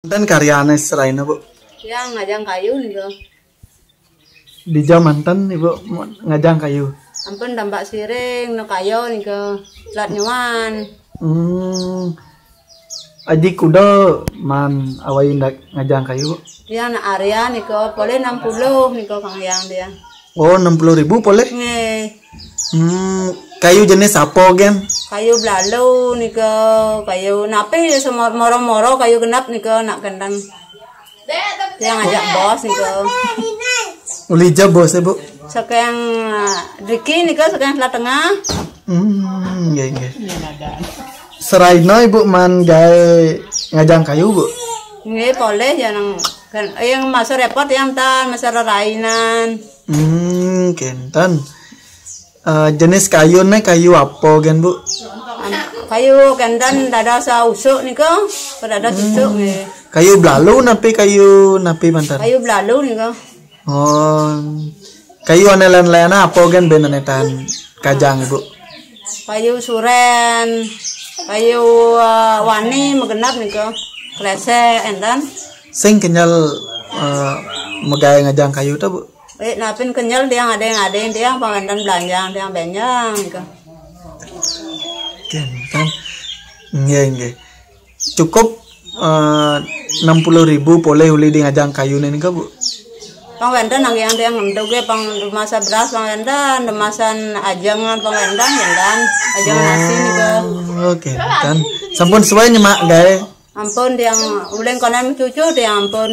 Dan karyanya selain Bu? Yang ngajang kayu nih kok. Di Jamanten Ibu ngajang kayu. Ampun dampak siring no kayu nih kok. Lat nyuan. Aji kuda man awai ndak ngajang kayu. Dia na area nih kok, boleh 60 nih kok kang yang dia. Oh 60.000 boleh? Nih. Kayu jenis apa gen? Kayu belalu nih kok, kayu napi semua moro-moro kayu genap nih kok nak gendang. Dia ngajak bos nih kok. Ulija bos Bu. Sekian Riki nih kok, sekian sebelah tengah. Nggih. Seraina Ibu man gawe ngajang kayu Bu. Nggih boleh ya nang yang masa repot yang tan masa rainan. Kentan. Jenis kayunya kayu apa gen Bu? Kayu kentan dada sa usuk nih kok, dada usuk nih. Kayu belalu kayu mantan. Kayu belalu nih kok. Oh. Kayu anelan-lana apa gen benenetan kajang Ibu? Kayu suren, kayu wani megenap nih kok. Kresek entan. Sing kenyal megawe ngajang kayu ta Bu? Napin kenyal dia ngadeng dia pangandan belanjang dia benjang nih kok. Kan. Nggih. Cukup 60.000 boleh uli di ngajang kayu ini kah Bu? Pangandan nang yang dia ngendog ge pang masa beras pangandan, demasan ajangan pangandan yandan, ajangan nasi nih kok. Oke, kan. Sampun sesuai nyemak gawe. Ampun dia uleng konan cucu dia ampun.